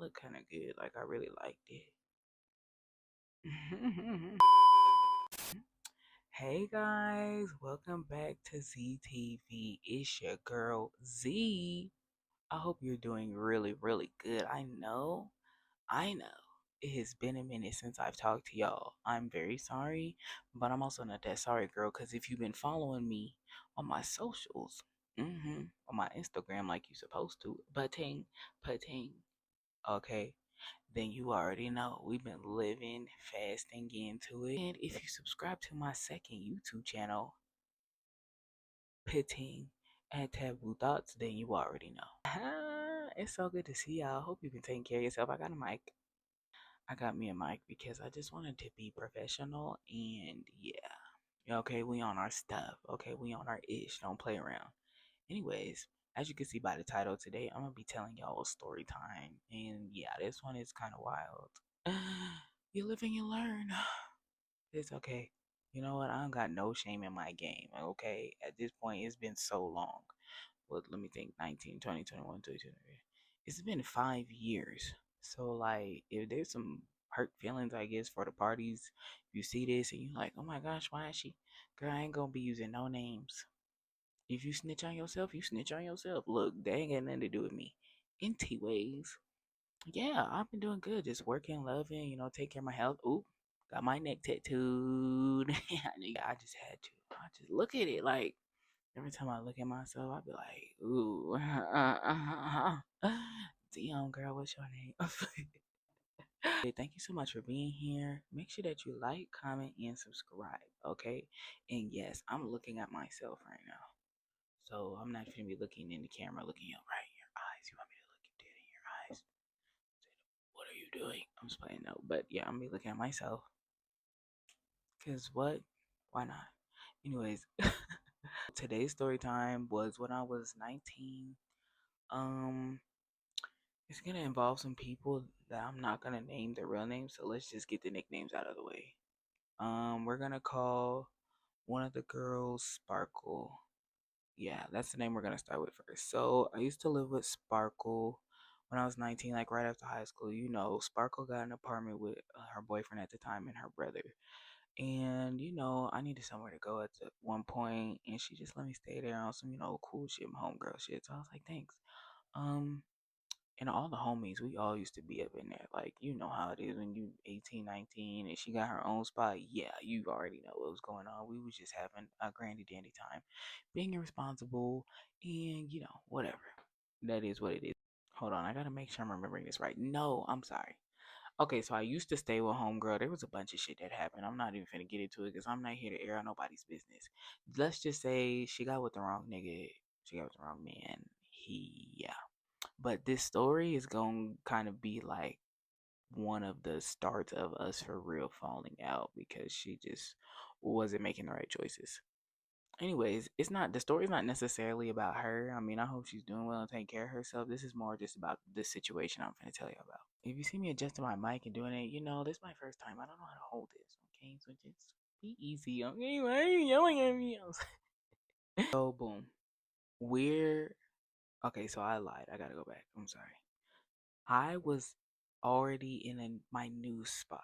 look kind of good. Like I really liked it. Hey guys, welcome back to ZTV. It's your girl Z. I hope you're doing really, really good. I know. It has been a minute since I've talked to y'all. I'm very sorry, but I'm also not that sorry, girl, because if you've been following me on my socials, on my Instagram like you're supposed to, putting, okay, then you already know we've been living fast and getting to it. And if you subscribe to my second YouTube channel, Pitting and Taboo Thoughts, then you already know. It's so good to see y'all. Hope you've been taking care of yourself. I got a mic. I got me a mic because I just wanted to be professional and yeah. Okay, we on our stuff. Okay, we on our ish. Don't play around. Anyways, as you can see by the title today, I'm gonna be telling y'all a story time. And yeah, this one is kind of wild. You live and you learn. It's okay. You know what? I don't got no shame in my game. Okay, at this point, it's been so long. Well, let me think 19, 20, 21, 22. It's been 5 years. So, like, if there's some hurt feelings, I guess, for the parties, if you see this and you're like, oh my gosh, why is she? Girl, I ain't gonna be using no names. If you snitch on yourself, you snitch on yourself. Look, they ain't got nothing to do with me. Anyways, yeah, I've been doing good. Just working, loving, take care of my health. Ooh, got my neck tattooed. I just had to. I just look at it like every time I look at myself, I be like, ooh, damn, girl, what's your name? Hey, thank you so much for being here. Make sure that you like, comment, and subscribe, okay? And yes, I'm looking at myself right now. So I'm not going to be looking in the camera, looking you right in your eyes. You want me to look you dead in your eyes? What are you doing? I'm just playing no, but yeah, I'm gonna be looking at myself. Cause what? Why not? Anyways, today's story time was when I was 19. Um, it's gonna involve some people that I'm not gonna name their real names, so let's just get the nicknames out of the way. We're gonna call one of the girls Sparkle. Yeah, that's the name we're gonna start with first. So I used to live with Sparkle when I was 19, like right after high school. Sparkle got an apartment with her boyfriend at the time and her brother. And I needed somewhere to go at one point, and she just let me stay there on some, cool shit, homegirl shit. So I was like, thanks. Um, and all the homies, we all used to be up in there. Like, you know how it is when you 18, 19, and she got her own spot. Yeah, you already know what was going on. We was just having a grandy dandy time, being irresponsible, and, whatever. That is what it is. Hold on, I gotta make sure I'm remembering this right. No, I'm sorry. Okay, so I used to stay with homegirl. There was a bunch of shit that happened. I'm not even finna get into it because I'm not here to air out nobody's business. Let's just say she got with the wrong nigga. She got with the wrong man. Yeah. But this story is going to kind of be like one of the starts of us for real falling out because she just wasn't making the right choices. Anyways, it's not the story's not necessarily about her. I mean, I hope she's doing well and taking care of herself. This is more just about this situation I'm gonna tell you about. If you see me adjusting my mic and doing it, this is my first time. I don't know how to hold this. Okay, so just be easy. Okay, why are you yelling at me? So boom, we're okay. So I lied. I gotta go back. I'm sorry. I was already in my new spot.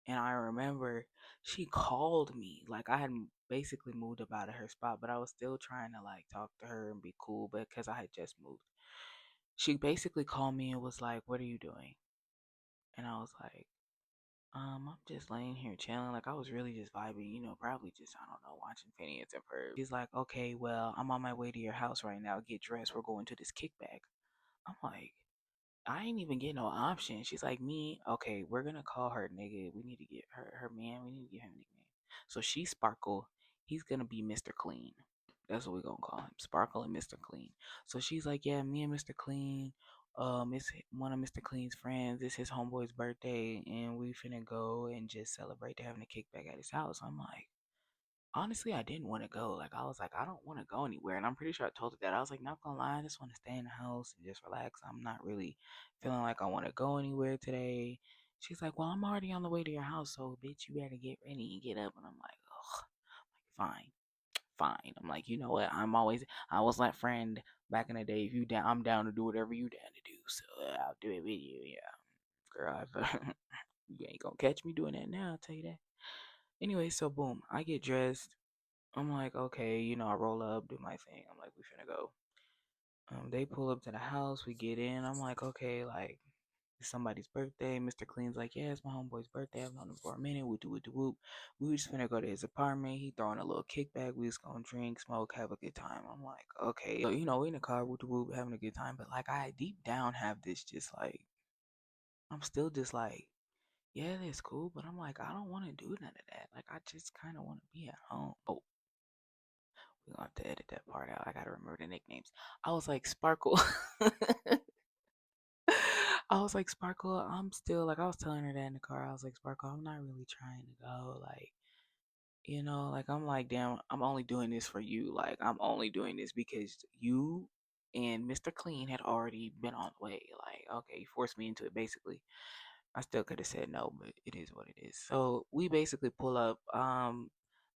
And I remember she called me. Like I had basically moved up out of her spot, but I was still trying to like talk to her and be cool because I had just moved. She basically called me and was like, "What are you doing?" And I was like, I'm just laying here chilling. Like I was really just vibing, probably just I don't know, watching Phineas and Ferb. She's like, "Okay, well, I'm on my way to your house right now. Get dressed. We're going to this kickback." I'm like, I ain't even get no option. She's like, me, okay, we're gonna call her nigga. We need to get her man, we need to get him a nickname. So she's Sparkle. He's gonna be Mr. Clean. That's what we're gonna call him. Sparkle and Mr. Clean. So she's like, yeah, me and Mr. Clean, it's one of Mr. Clean's friends. It's his homeboy's birthday, and we finna go and just celebrate having a kickback at his house. I'm like, honestly, I didn't want to go. Like, I was like, I don't want to go anywhere. And I'm pretty sure I told her that. I was like, not gonna lie, I just want to stay in the house and just relax. I'm not really feeling like I want to go anywhere today. She's like, well, I'm already on the way to your house, so bitch, you better get ready and get up. And I'm like, ugh, fine. fine. I'm like, you know what? I was that friend back in the day. If you down, I'm down to do whatever you down to do. So I'll do it with you. Yeah, girl, you ain't gonna catch me doing that now. I'll tell you that. Anyway, so boom, I get dressed. I'm like, okay, I roll up, do my thing. I'm like, we finna go. They pull up to the house. We get in. I'm like, okay, like it's somebody's birthday. Mr. Clean's like, yeah, it's my homeboy's birthday. I've known him for a minute. We do it, do whoop. We were just finna go to his apartment. He throwing a little kickback. We just gonna drink, smoke, have a good time. I'm like, okay, so we in the car, whoop, whoop, having a good time. But like, I deep down have this just like, I'm still just like, yeah, that's cool. But I'm like, I don't want to do none of that. Like, I just kind of want to be at home. Oh, we gonna have to edit that part out. I gotta remember the nicknames. I was like, Sparkle. I was like, Sparkle, I'm still like, I was telling her that in the car. I was like, Sparkle, I'm not really trying to go. Like, like, I'm like, damn, I'm only doing this for you. Like, I'm only doing this because you and Mr. Clean had already been on the way. Like, okay, you forced me into it basically. I still could have said no, but it is what it is. So we basically pull up.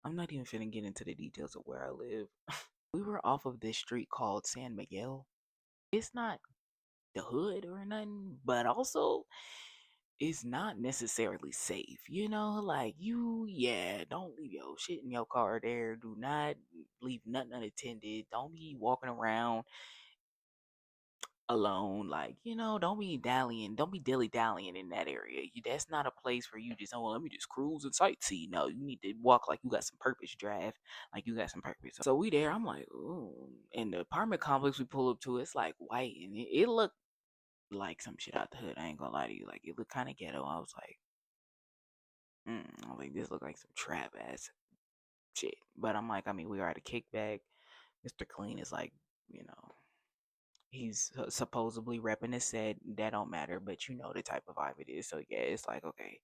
I'm not even finna get into the details of where I live. We were off of this street called San Miguel. It's not the hood or nothing, but also it's not necessarily safe, like yeah, don't leave your shit in your car there. Do not leave nothing unattended. Don't be walking around alone, like, don't be dilly dallying in that area. That's not a place for you just, oh, well, let me just cruise and sightsee. No, you need to walk like you got some purpose, drive like you got some purpose. So we there, I'm like, ooh. And the apartment complex we pull up to, it's like white, and it looked like some shit out the hood. I ain't gonna lie to you. Like, it looked kind of ghetto. I was like, this look like some trap ass shit. But I'm like, I mean, we are at a kickback. Mr. Clean is like, you know, he's supposedly repping the set. That don't matter, but you know the type of vibe it is. So yeah, it's like, okay.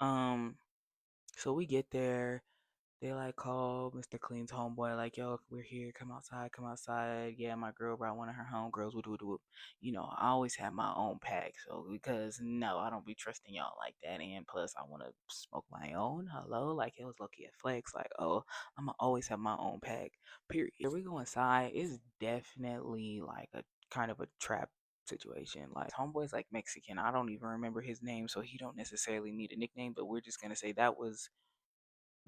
Um, so we get there. They like call Mr. Clean's homeboy, like, yo, we're here, come outside, come outside. Yeah, my girl brought one of her homegirls, would. I always have my own pack, so because no, I don't be trusting y'all like that. And plus I wanna smoke my own. Hello? Like, it was lucky at flex, like, oh, I'ma always have my own pack. Period. Here we go inside. It's definitely like a kind of a trap situation. Like, homeboy's like Mexican. I don't even remember his name, so he don't necessarily need a nickname, but we're just gonna say that was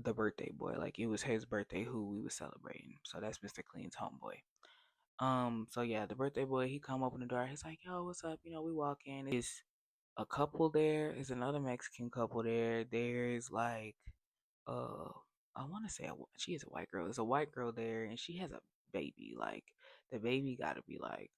the birthday boy. Like, it was his birthday who we was celebrating. So that's Mr. Clean's homeboy. So yeah, the birthday boy, he come open the door. He's like, yo, what's up? We walk in. It's a couple there. There's another Mexican couple there. There's like, uh, I want to say she is a white girl. There's a white girl there, and she has a baby. Like, the baby got to be like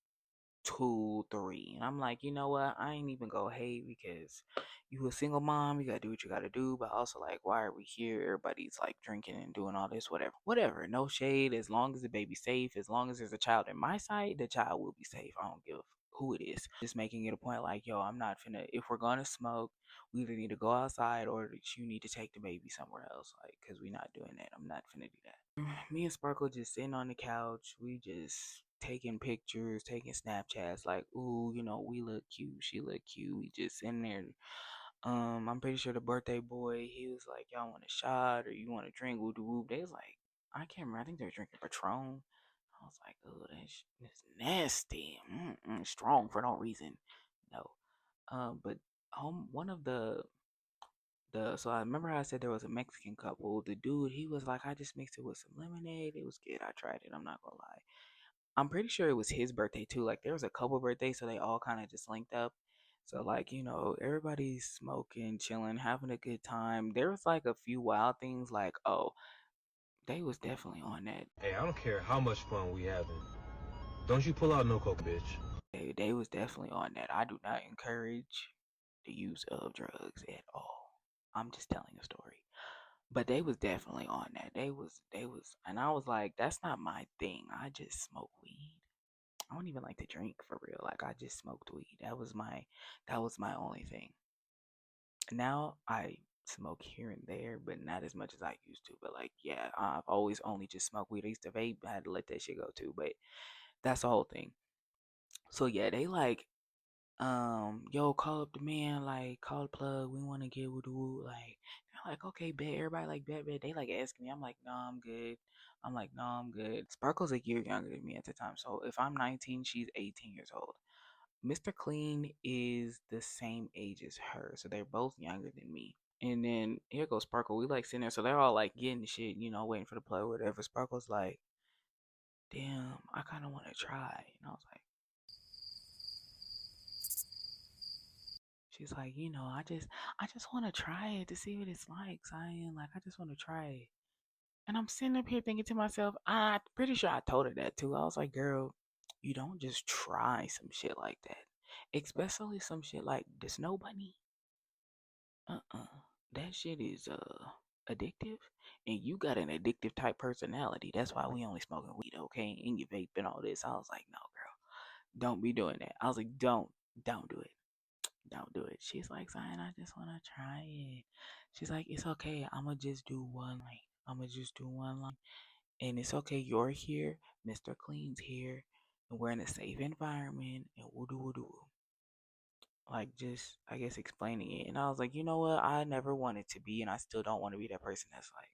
2, 3. And I'm like, you know what? I ain't even go hate because you a single mom, you gotta do what you gotta do. But also, like, why are we here? Everybody's like drinking and doing all this, whatever. Whatever. No shade. As long as the baby's safe, as long as there's a child in my sight, the child will be safe. I don't give who it is. Just making it a point like, yo, I'm not finna, if we're gonna smoke, we either need to go outside or you need to take the baby somewhere else. Like, cause we not doing that. I'm not finna do that. Me and Sparkle just sitting on the couch. We just taking pictures, taking Snapchats. Like, ooh, we look cute. She look cute. We just in there. I'm pretty sure the birthday boy, he was like, y'all want a shot or you want a drink? Woo doo woo. They was like, I can't remember. I think they were drinking Patron. I was like, oh, that's nasty. Strong for no reason. No. But one of the so I remember how I said there was a Mexican couple. The dude, he was like, I just mixed it with some lemonade. It was good. I tried it. I'm not gonna lie. I'm pretty sure it was his birthday too. Like, there was a couple birthdays, so they all kind of just linked up. So like, everybody's smoking, chilling, having a good time. There was like a few wild things, like, oh, they was definitely on that. Hey, I don't care how much fun we having. Don't you pull out no coke, bitch. They was definitely on that. I do not encourage the use of drugs at all. I'm just telling a story. But they was definitely on that. They was, and I was like, that's not my thing. I just smoke weed. I don't even like to drink for real. Like, I just smoked weed. That was my only thing. Now I smoke here and there, but not as much as I used to. But like, yeah, I've always only just smoked weed. I used to vape. I had to let that shit go too. But that's the whole thing. So yeah, they like yo, call up the man, like, call the plug, we want to get with the woo, like, they're like, okay, bet, everybody, like, bet, they, like, asking me, I'm like, no, I'm good, I'm like, no, I'm good. Sparkle's a year younger than me at the time, so if I'm 19, she's 18 years old. Mr. Clean is the same age as her, so they're both younger than me. And then here goes Sparkle. We like sitting there, so they're all like getting shit, waiting for the play or whatever. Sparkle's like, damn, I kind of want to try. And I was like, she's like, I just want to try it to see what it's like. Zion, like, I just want to try it. And I'm sitting up here thinking to myself, I'm pretty sure I told her that too. I was like, girl, you don't just try some shit like that, especially some shit like the snow bunny. Uh-uh. That shit is addictive, and you got an addictive type personality. That's why we only smoking weed, okay? And you vape and all this. I was like, no, girl, don't be doing that. I was like, don't do it. Don't do it. She's like, Zion, I just wanna try it. She's like, it's okay. I'ma just do one line. I'ma just do one line. And it's okay, you're here, Mr. Clean's here, and we're in a safe environment, and woo do woo do woo. Like, just, I guess, explaining it. And I was like, you know what? I never wanted to be, and I still don't want to be that person that's like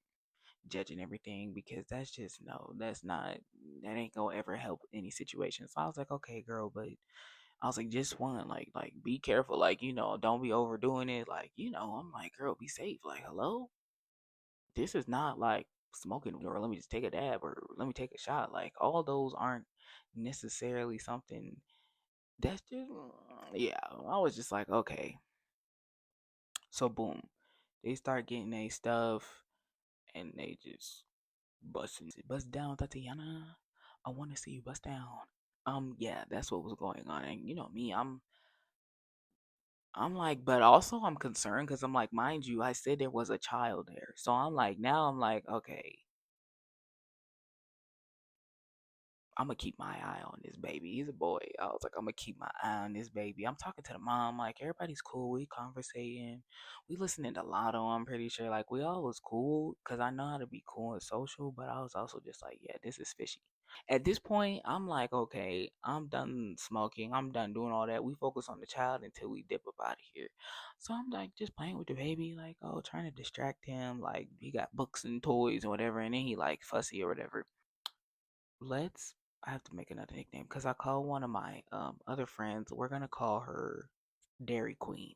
judging everything, because that's just, no, that's not, that ain't gonna ever help any situation. So I was like, okay, girl, but I was like, just one, like, be careful, like, don't be overdoing it. Like, I'm like, girl, be safe. Like, hello? This is not like smoking, or let me just take a dab, or let me take a shot. Like, all those aren't necessarily something that's just, yeah. I was just like, okay. So boom, they start getting their stuff, and they just bust down, Tatiana. I want to see you bust down. Yeah, that's what was going on, and me, I'm like, but also I'm concerned because I'm like, mind you, I said there was a child there, so I'm like, now I'm like, okay, I'm gonna keep my eye on this baby. He's a boy. I was like, I'm gonna keep my eye on this baby. I'm talking to the mom, like, everybody's cool. We conversating. We listening to Lotto. I'm pretty sure, like, we all was cool because I know how to be cool and social. But I was also just like, yeah, this is fishy. At this point, I'm like, okay, I'm done smoking. I'm done doing all that. We focus on the child until we dip up out of here. So I'm like, just playing with the baby, like, oh, trying to distract him. Like, he got books and toys and whatever, and then he like fussy or whatever. Let's I have to make another nickname because I call one of my other friends. We're gonna call her Dairy Queen.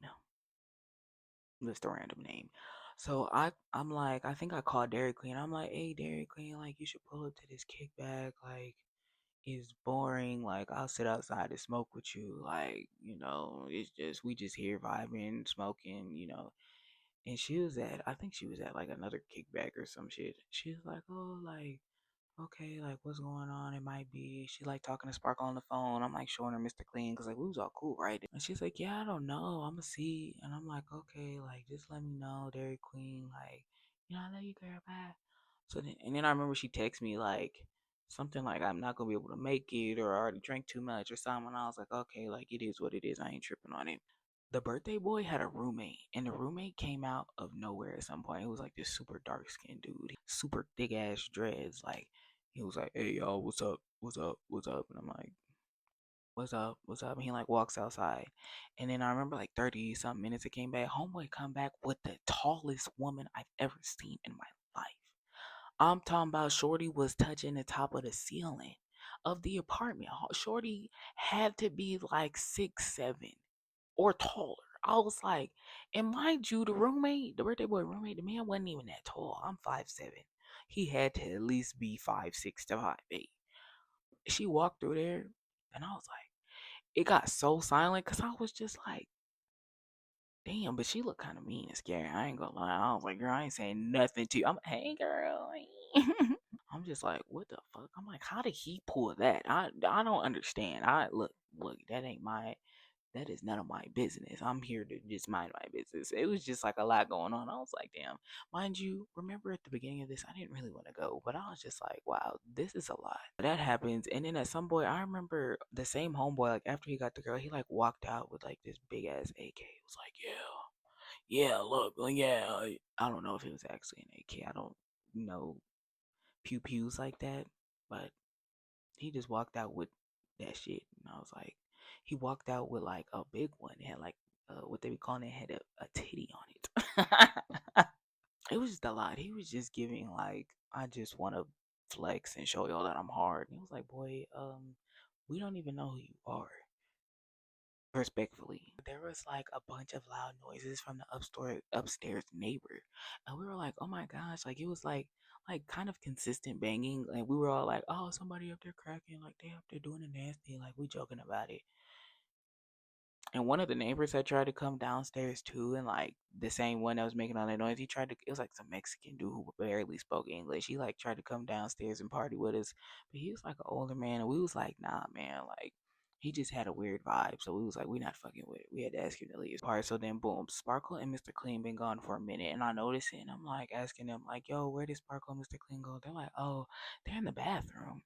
Just a random name. So I'm like, I think I called Dairy Queen. I'm like, hey Dairy Queen, like, you should pull up to this kickback. Like, it's boring. Like, I'll sit outside and smoke with you. Like, it's just, we just here vibing, smoking. And I think she was at like another kickback or some shit. She was like, oh, like, okay, like, what's going on? It might be, she like talking to Sparkle on the phone. I'm like showing her Mr. Clean because like we was all cool, right? And she's like, yeah, I don't know. I'm gonna see. And I'm like, okay, like, just let me know, Dairy Queen. Like, I love you, girl. Bye. And then I remember she texted me like something like, I'm not gonna be able to make it, or I already drank too much or something. And I was like, okay, like, it is what it is. I ain't tripping on it. The birthday boy had a roommate, and the roommate came out of nowhere at some point. It was like this super dark skinned dude, super thick ass dreads. Like, he was like, hey y'all, what's up? What's up? What's up? And I'm like, what's up? What's up? And he like walks outside. And then I remember like 30 something minutes it came back. Homeboy come back with the tallest woman I've ever seen in my life. I'm talking about Shorty was touching the top of the ceiling of the apartment. Shorty had to be like 6'7" or taller. I was like, and mind you, the birthday boy roommate, the man wasn't even that tall. I'm 5'7". He had to at least be 5'6" to 5'8". She walked through there, and I was like, it got so silent because I was just like, damn, but she looked kind of mean and scary. I ain't gonna lie. I was like, girl, I ain't saying nothing to you. I'm, hey, girl. I'm just like, what the fuck? I'm like, how did he pull that? I don't understand. Look, that is none of my business. I'm here to just mind my business. It was just like a lot going on. I was like, damn. Mind you, remember at the beginning of this, I didn't really want to go, but I was just like, wow, this is a lot. That happens. And then at some point, I remember the same homeboy, like after he got the girl, he like walked out with like this big ass AK. It was like, yeah, look, yeah. I don't know if it was actually an AK. I don't know pew pews like that, but he just walked out with that shit. And I was like, He walked out with like a big one. It had like what they be calling it, had a titty on it. It was just a lot. He was just giving like, I just want to flex and show y'all that I'm hard. And he was like, boy, we don't even know who you are. Respectfully, there was like a bunch of loud noises from the upstairs neighbor, and we were like, oh my gosh, like it was like kind of consistent banging. Like we were all like, oh, somebody up there cracking, like they up there doing it nasty, like we joking about it. And one of the neighbors had tried to come downstairs too, and like the same one that was making all that noise, he tried to. It was like some Mexican dude who barely spoke English. He like tried to come downstairs and party with us, but he was like an older man, and we was like, nah, man, like he just had a weird vibe. So we was like, we not fucking with it. We had to ask him to leave his party. So then, boom, Sparkle and Mr. Clean been gone for a minute, and I noticed it, and I'm like asking them, like, yo, where did Sparkle and Mr. Clean go? They're like, oh, they're in the bathroom.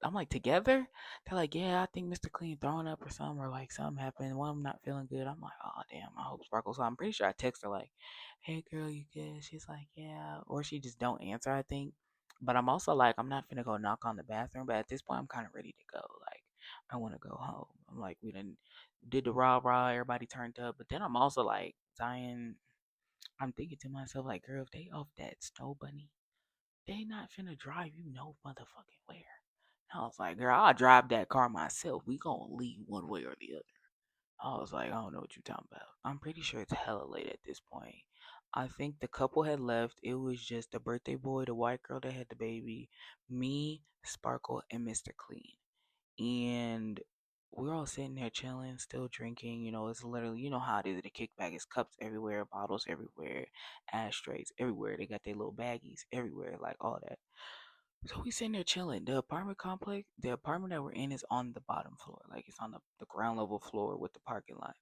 I'm like, together? They're like, yeah, I think Mr. Clean throwing up or something, or like something happened. One of them not feeling good. I'm like, oh damn, I hope Sparkle. So I'm pretty sure I text her like, hey girl, you good? She's like, yeah, or she just don't answer. I think, but I'm also like, I'm not finna go knock on the bathroom. But at this point, I'm kind of ready to go. Like, I want to go home. I'm like, we done did the rah rah, everybody turned up. But then I'm also like, Zion. I'm thinking to myself like, girl, if they off that snow bunny, they not finna drive you no motherfucking where. I was like, girl, I'll drive that car myself. We gonna leave one way or the other. I was like, I don't know what you talking about. I'm pretty sure it's hella late at this point. I think the couple had left. It was just the birthday boy, the white girl that had the baby, me, Sparkle, and Mr. Clean. And we're all sitting there chilling, still drinking. You know, it's literally, you know how it is. The kickback is cups everywhere, bottles everywhere, ashtrays everywhere. They got their little baggies everywhere, like all that. So we sitting there chilling. The apartment complex, the apartment that we're in is on the bottom floor. Like it's on the ground level floor with the parking lot.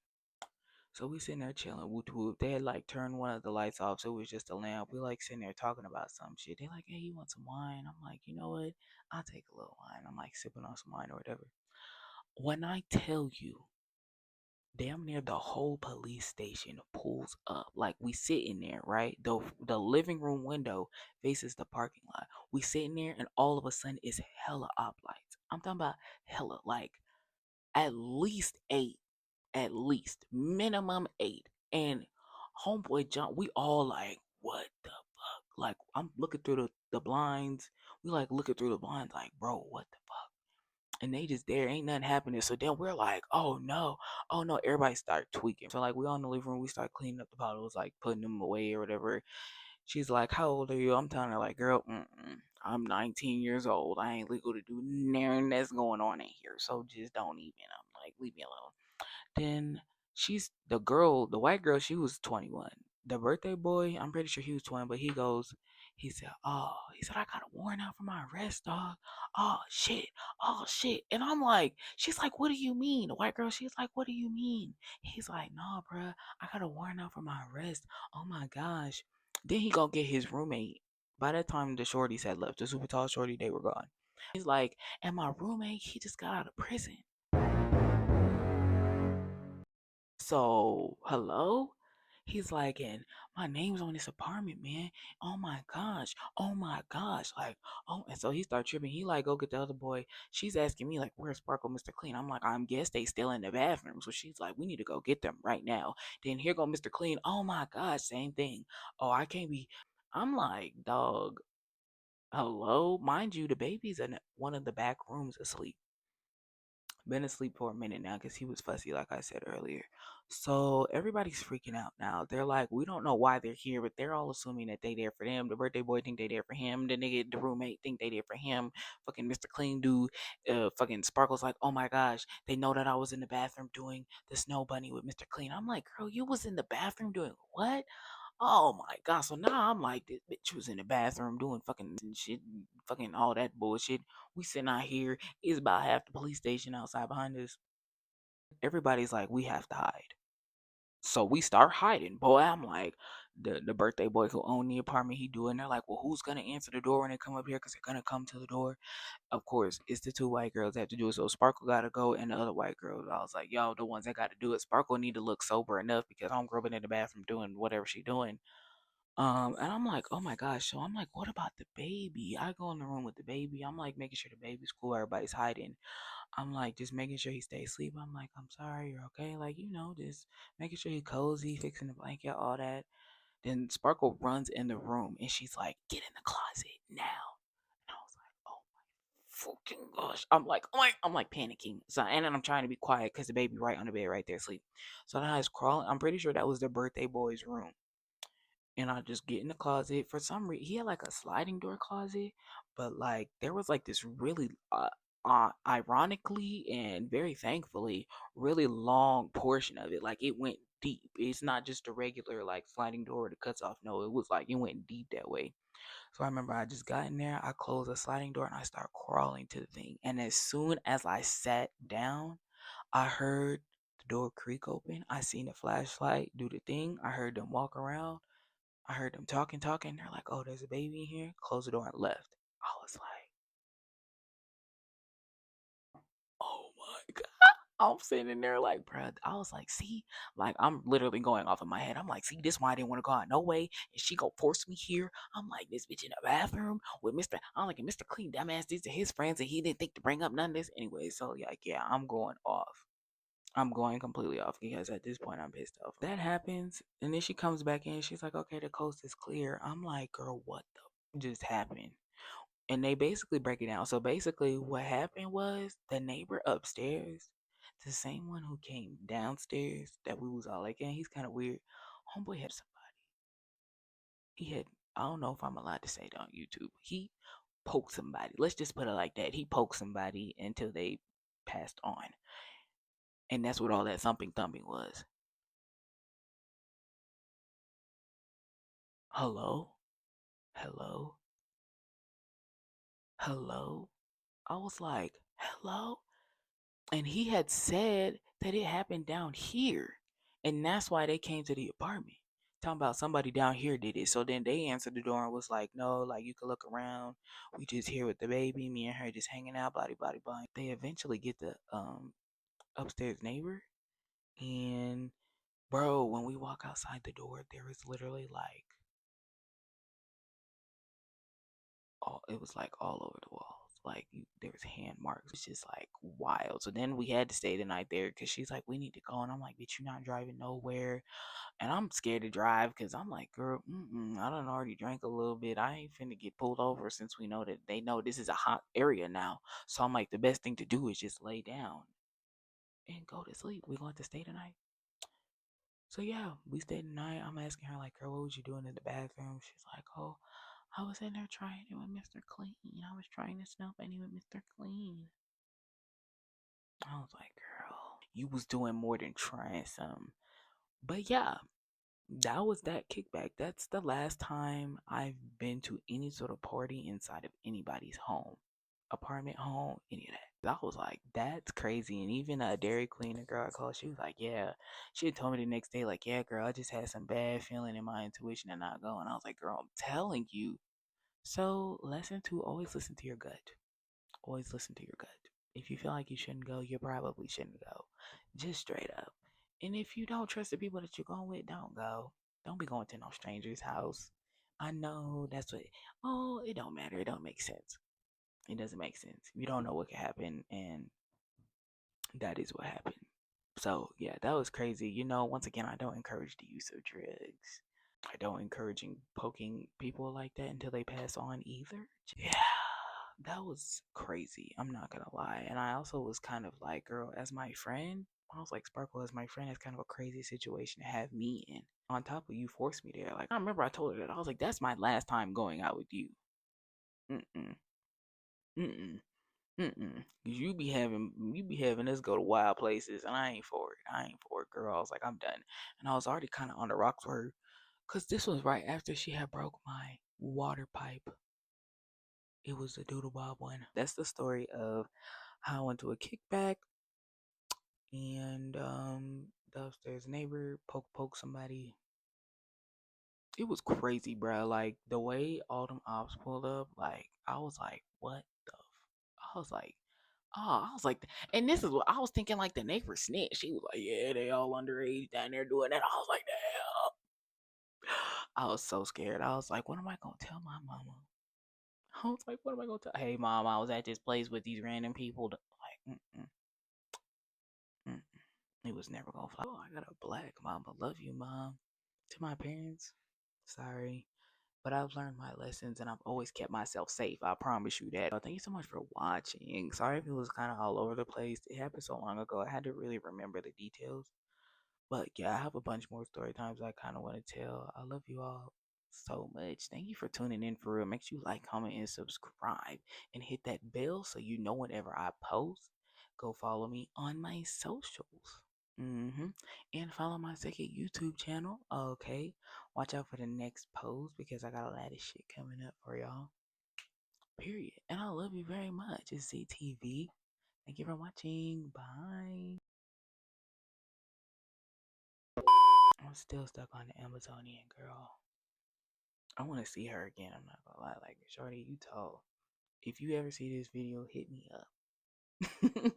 So we sitting there chilling. Whoop whoop. They had like turned one of the lights off, so it was just a lamp. We like sitting there talking about some shit. They like, hey, you want some wine? I'm like, you know what? I'll take a little wine. I'm like sipping on some wine or whatever. When I tell you, damn near the whole police station pulls up. Like we sitting there, right? The living room window faces the parking lot. We sitting there, and all of a sudden it's hella op lights. I'm talking about hella, like at least eight, at least minimum eight. And homeboy John, we all like, what the fuck? Like I'm looking through the blinds. We like looking through the blinds, like, bro, what the fuck? And they just there, ain't nothing happening. So then we're like, oh no, oh no, everybody start tweaking. So like we all in the living room, we start cleaning up the bottles, like putting them away or whatever. She's like, how old are you? I'm telling her like, girl, I'm 19 years old. I ain't legal to do nothing that's going on in here. So just don't even. I'm like, leave me alone. Then she's the girl, the white girl, she was 21. The birthday boy, I'm pretty sure he was 20, but he said, oh, he said, I got a warrant out for my arrest, dog. Oh, shit. Oh, shit. And I'm like, she's like, what do you mean? The white girl, she's like, what do you mean? He's like, nah, bruh, I got a warrant out for my arrest. Oh my gosh. Then he go get his roommate. By that time, the shorties had left. The super tall shorty, they were gone. He's like, and my roommate, he just got out of prison. So, hello? He's like, and my name's on this apartment, man. Oh my gosh. Oh my gosh. Like, oh, and so he started tripping. He like, go get the other boy. She's asking me, like, where's Sparkle, Mr. Clean? I'm like, I guess they still in the bathroom. So she's like, we need to go get them right now. Then here go Mr. Clean. Oh my gosh, same thing. Oh, I can't be. I'm like, dog, hello? Mind you, the baby's in one of the back rooms asleep. Been asleep for a minute now because he was fussy, like I said earlier. So everybody's freaking out now. They're like, we don't know why they're here, but they're all assuming that they there for them. The birthday boy think they there for him. The nigga, the roommate think they there for him. Fucking Mr. Clean dude, fucking Sparkle's like, oh my gosh, they know that I was in the bathroom doing the snow bunny with Mr. Clean. I'm like, girl, you was in the bathroom doing what? Oh my god. So now I'm like, this bitch was in the bathroom doing fucking shit, fucking all that bullshit. We sitting out here. It's about half the police station outside behind us. Everybody's like, we have to hide. So we start hiding. Boy, I'm like, the birthday boy who owned the apartment, he doing. They're like, well, who's gonna answer the door when they come up here? Cause they're gonna come to the door. Of course, it's the two white girls that have to do it. So Sparkle gotta go, and the other white girl. I was like, yo, the ones that gotta do it. Sparkle need to look sober enough because I'm grubbing in the bathroom doing whatever she doing. And I'm like, oh my gosh. So I'm like, what about the baby? I go in the room with the baby. I'm like making sure the baby's cool. Everybody's hiding. I'm like, just making sure he stays asleep. I'm like, I'm sorry, you're okay. Like, just making sure he cozy, fixing the blanket, all that. Then Sparkle runs in the room and she's like, get in the closet now. And I was like, oh my fucking gosh. I'm like panicking. So and then I'm trying to be quiet because the baby right on the bed right there asleep. So then I was crawling. I'm pretty sure that was the birthday boy's room. And I just get in the closet. For some reason, he had like a sliding door closet, but like there was like this really, ironically and very thankfully, really long portion of it. Like it went deep. It's not just a regular like sliding door that cuts off. No, it was like it went deep that way. So I remember I just got in there. I closed the sliding door and I start crawling to the thing. And as soon as I sat down, I heard the door creak open. I seen the flashlight do the thing. I heard them walk around. I heard them talking. They're like, "Oh, there's a baby in here." Closed the door and left. I was like, "Oh my god!" I'm sitting there like, bruh. I was like, "See, like I'm literally going off in my head. I'm like, see, this why I didn't want to go out. No way, and she gonna force me here. I'm like, this bitch in the bathroom with Mister. I'm like, Mister Clean dumbass. These are his friends, and he didn't think to bring up none of this anyway. So like, yeah, I'm going off. I'm going completely off because at this point I'm pissed off. That happens, and then she comes back in. She's like, "Okay, the coast is clear." I'm like, "Girl, what the just happened?" And they basically break it down. So basically, what happened was the neighbor upstairs, the same one who came downstairs that we was all like, "Yeah, he's kind of weird." Homeboy had somebody. He had. I don't know if I'm allowed to say it on YouTube. He poked somebody. Let's just put it like that. He poked somebody until they passed on, and that's what all that thumping was. Hello? Hello? Hello? I was like, hello? And he had said that it happened down here. And that's why they came to the apartment. Talking about somebody down here did it. So then they answered the door and was like, no, like you can look around. We just here with the baby. Me and her just hanging out, blah, blah, blah. They eventually get the upstairs neighbor. And bro, when we walk outside the door, there is literally like it was like all over the walls. Like there was hand marks. It's just like wild. So then we had to stay the night there because she's like, we need to go, and I'm like, bitch, you're not driving nowhere, and I'm scared to drive because I'm like, girl, I done already drank a little bit. I ain't finna get pulled over since we know that they know this is a hot area now. So I'm like, the best thing to do is just lay down and go to sleep. We're going to stay tonight. So yeah, we stayed the night. I'm asking her like, girl, what was you doing in the bathroom? She's like, oh, I was in there trying it with Mr. Clean. I was trying to snuff any with Mr. Clean. I was like, girl, you was doing more than trying some. But yeah, that was that kickback. That's the last time I've been to any sort of party inside of anybody's home, apartment, home, any of that. I was like, that's crazy. And even a Dairy Queen, the girl I called, she was like, yeah. She had told me the next day, like, yeah, girl, I just had some bad feeling in my intuition and not go. And I was like, girl, I'm telling you. So, lesson two, always listen to your gut. Always listen to your gut. If you feel like you shouldn't go, you probably shouldn't go. Just straight up. And if you don't trust the people that you're going with, don't go. Don't be going to no stranger's house. I know that's what, oh, it don't matter. It don't make sense. It doesn't make sense. You don't know what could happen, and that is what happened. So, yeah, that was crazy. Once again, I don't encourage the use of drugs. I don't encourage poking people like that until they pass on either. Yeah, that was crazy. I'm not gonna lie. And I also was kind of like, girl, as my friend, I was like, Sparkle, as my friend, it's kind of a crazy situation to have me in. On top of you forced me there. Like, I remember I told her that. I was like, that's my last time going out with you. Mm-mm. Mm-mm. Mm-mm. You be having us go to wild places, and I ain't for it. I ain't for it, girl. I was like, I'm done. And I was already kind of on the rocks for her. Because this was right after she had broke my water pipe. It was the Doodle Bob one. That's the story of how I went to a kickback and the upstairs neighbor poke somebody. It was crazy, bro. Like the way all them ops pulled up, like I was like, what the? I was like, oh, I was like, and this is what I was thinking. Like the neighbor snitched. She was like, yeah, they all underage down there doing that. I was like, damn. I was so scared. I was like, what am I gonna tell my mama? I was like, what am I gonna tell? Hey, mom, I was at this place with these random people. Mm-mm, mm-mm. It was never gonna fly. Oh, I got a black mama. Love you, mom. To my parents, sorry. But I've learned my lessons and I've always kept myself safe. I promise you that. Thank you so much for watching. Sorry if it was kind of all over the place. It happened so long ago. I had to really remember the details. But yeah, I have a bunch more story times I kind of want to tell. I love you all so much. Thank you for tuning in for real. Make sure you like, comment, and subscribe. And hit that bell so you know whenever I post. Go follow me on my socials. And follow my second YouTube channel. Okay. Watch out for the next post because I got a lot of shit coming up for y'all. Period. And I love you very much. It's ZTV. Thank you for watching. Bye. I'm still stuck on the Amazonian girl. I want to see her again. I'm not gonna lie. Like, Shorty, you tall. If you ever see this video, hit me up.